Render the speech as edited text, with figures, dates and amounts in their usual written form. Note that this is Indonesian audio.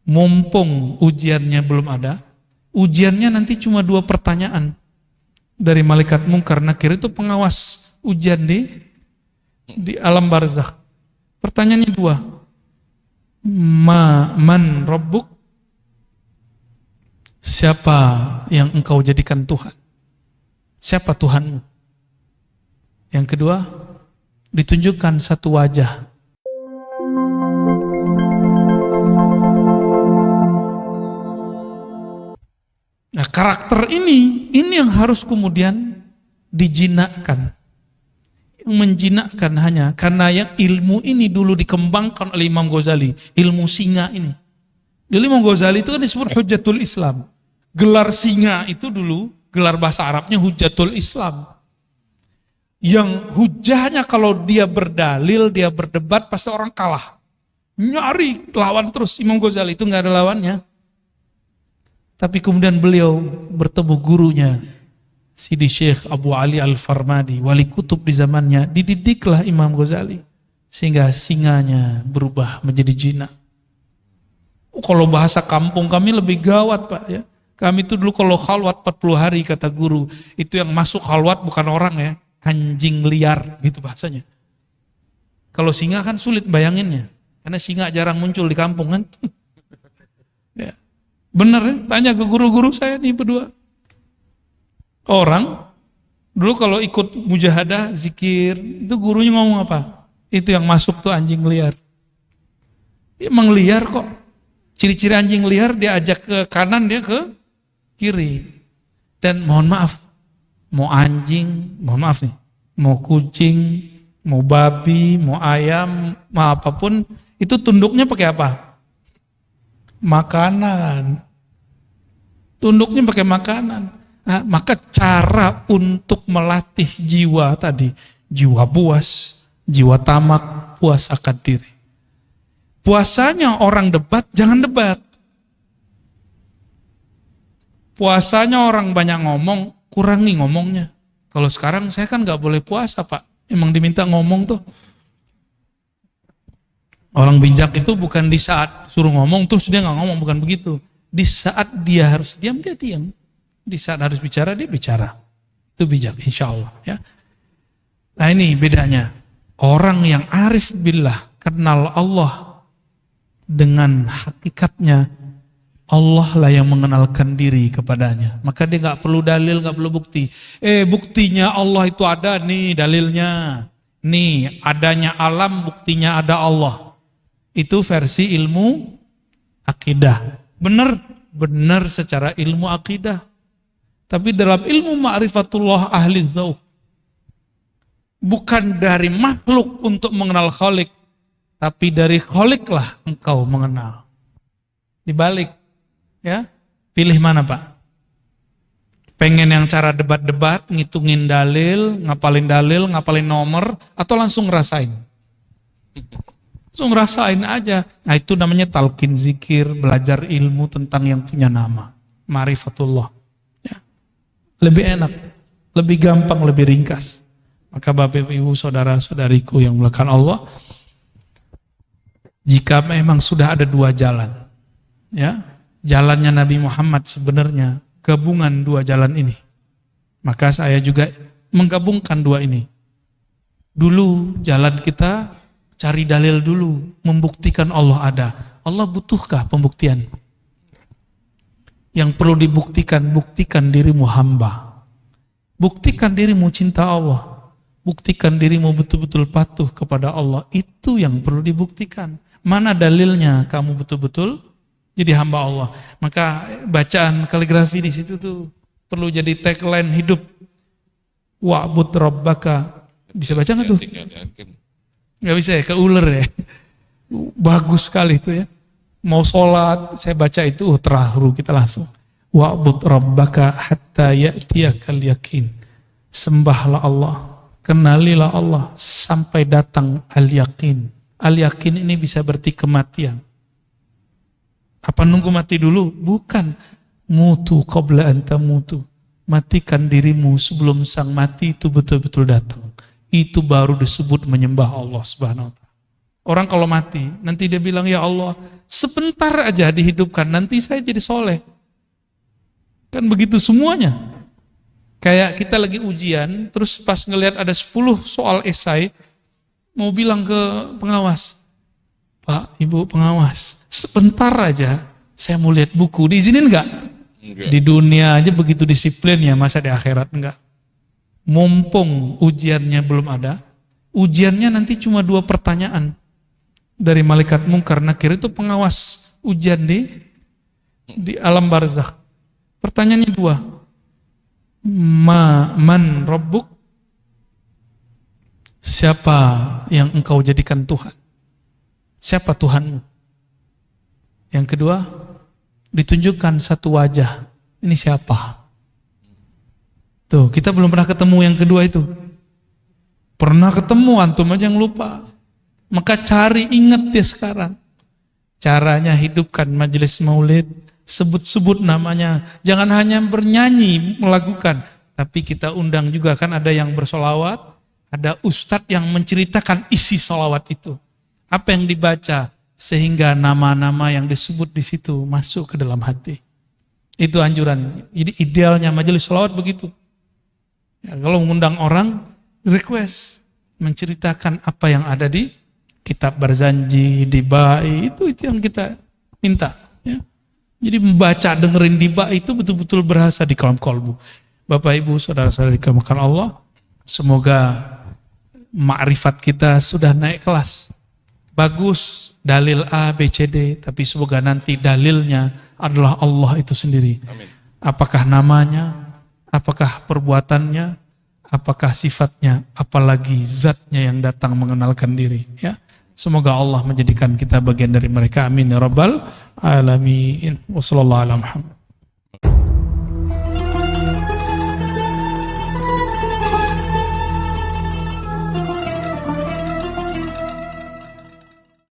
mumpung ujiannya belum ada, ujiannya nanti cuma 2 pertanyaan dari malaikat mungkar nakir, itu pengawas ujian di alam barzakh. Pertanyaannya 2. Man rabbuk? Siapa yang engkau jadikan Tuhan? Siapa Tuhanmu? Yang kedua, ditunjukkan satu wajah. Nah, karakter ini yang harus kemudian dijinakkan. Yang menjinakkan hanya karena yang ilmu ini dulu dikembangkan oleh Imam Ghazali, ilmu singa ini. Dulu Imam Ghazali itu kan disebut Hujjatul Islam. Gelar singa itu dulu, gelar bahasa Arabnya Hujjatul Islam. Yang hujahnya kalau dia berdalil, dia berdebat, pasti orang kalah. Nyari lawan terus. Imam Ghazali itu nggak ada lawannya. Tapi kemudian beliau bertemu gurunya, Sidi Syekh Abu Ali Al-Farmadi, wali kutub di zamannya. Dididiklah Imam Ghazali sehingga singanya berubah menjadi jinak. Kalau bahasa kampung kami lebih gawat, Pak, ya. Kami itu dulu kalau khalwat 40 hari kata guru, itu yang masuk khalwat bukan orang, ya, anjing liar gitu bahasanya. Kalau singa kan sulit bayanginnya, karena singa jarang muncul di kampung kan. Ya. Bener ya, tanya ke guru-guru saya nih berdua. Orang dulu kalau ikut mujahadah, zikir, itu gurunya ngomong apa? Itu yang masuk tuh anjing liar. Emang liar kok. Ciri-ciri anjing liar dia ajak ke kanan, dia ke kiri. Dan mohon maaf, mau anjing, mohon maaf nih, mau kucing, mau babi, mau ayam, mau apapun, itu tunduknya pakai apa? Makanan. Tunduknya pakai makanan. Nah, maka cara untuk melatih jiwa tadi, jiwa puas, jiwa tamak, puas akan diri. Puasanya orang debat, jangan debat. Puasanya orang banyak ngomong, kurangi ngomongnya. Kalau sekarang saya kan gak boleh puasa, Pak. Emang diminta ngomong tuh. Orang bijak itu bukan di saat suruh ngomong terus dia gak ngomong, bukan begitu. Di saat dia harus diam, dia diam. Di saat harus bicara, dia bicara. Itu bijak, insya Allah. Ya. Nah ini bedanya. Orang yang arif billah, kenal Allah dengan hakikatnya, Allah lah yang mengenalkan diri kepadanya. Maka dia gak perlu dalil, gak perlu bukti. Buktinya Allah itu ada, nih dalilnya. Nih adanya alam, buktinya ada Allah. Itu versi ilmu akidah. Benar secara ilmu akidah. Tapi dalam ilmu ma'rifatullah ahli dzauq, bukan dari makhluk untuk mengenal Khalik, tapi dari Khalik lah engkau mengenal. Dibalik, ya, pilih mana Pak? Pengen yang cara debat-debat, ngitungin dalil, ngapalin nomor, atau langsung rasain? Langsung rasain aja. Nah itu namanya talqin zikir, belajar ilmu tentang yang punya nama, ma'rifatullah. Ya. Lebih enak, lebih gampang, lebih ringkas. Maka Bapak Ibu saudara-saudariku yang dimuliakan Allah, jika memang sudah ada 2 jalan, ya, jalannya Nabi Muhammad sebenarnya gabungan 2 jalan ini, maka saya juga menggabungkan 2 ini. Dulu jalan kita cari dalil dulu, membuktikan Allah ada. Allah butuhkah pembuktian? Yang perlu dibuktikan, buktikan dirimu hamba. Buktikan dirimu cinta Allah. Buktikan dirimu betul-betul patuh kepada Allah. Itu yang perlu dibuktikan. Mana dalilnya kamu betul-betul jadi hamba Allah? Maka bacaan kaligrafi di situ tuh perlu jadi tagline hidup. Wa'bud rabbaka. Bisa baca nggak tuh? Nggak bisa ya, keuler ya. Bagus sekali itu ya. Mau sholat, saya baca itu terharu kita langsung. Wa'bud rabbaka hatta ya'tiyakal yakin. Sembahlah Allah, kenalilah Allah sampai datang al-yakin. Al-yakin ini bisa berarti kematian. Apa nunggu mati dulu? Bukan. Mutu qabla an tamutu. Matikan dirimu sebelum sang mati itu betul-betul datang. Itu baru disebut menyembah Allah Subhanahu wa ta'ala. Orang kalau mati, nanti dia bilang, ya Allah, sebentar aja dihidupkan, nanti saya jadi soleh. Kan begitu semuanya. Kayak kita lagi ujian, terus pas ngelihat ada 10 soal esai, mau bilang ke pengawas, Pak, Ibu pengawas, sebentar aja saya mau lihat buku, diizinin enggak? Di dunia aja begitu disiplinnya, masa di akhirat enggak? Mumpung ujiannya belum ada, ujiannya nanti cuma 2 pertanyaan dari malaikat mungkar nakir, itu pengawas ujian di alam barzakh. Pertanyaannya 2. Man rabbuk? Siapa yang engkau jadikan Tuhan? Siapa Tuhanmu? Yang kedua, ditunjukkan satu wajah. Ini siapa? Tuh, kita belum pernah ketemu yang kedua itu. Pernah ketemu, antum aja yang lupa. Maka cari, ingat dia sekarang. Caranya hidupkan majelis maulid, sebut-sebut namanya. Jangan hanya bernyanyi, melakukan. Tapi kita undang juga, kan ada yang bersolawat, ada ustadz yang menceritakan isi solawat itu. Apa yang dibaca, sehingga nama-nama yang disebut di situ masuk ke dalam hati. Itu anjuran. Jadi idealnya majelis solawat begitu. Ya, kalau mengundang orang, request, menceritakan apa yang ada di kitab Barzanji, di Ba'i, itu yang kita minta. Ya. Jadi membaca, dengerin di Ba'i itu betul-betul berasa di kalam kolbu. Bapak Ibu, saudara-saudari dimuliakan Allah, semoga makrifat kita sudah naik kelas. Bagus dalil A, B, C, D, tapi semoga nanti dalilnya adalah Allah itu sendiri. Amin. Apakah namanya, apakah perbuatannya, apakah sifatnya, apalagi zatnya yang datang mengenalkan diri. Ya. Semoga Allah menjadikan kita bagian dari mereka. Amin ya rabbal alamin. Wassallallahu ala Muhammad.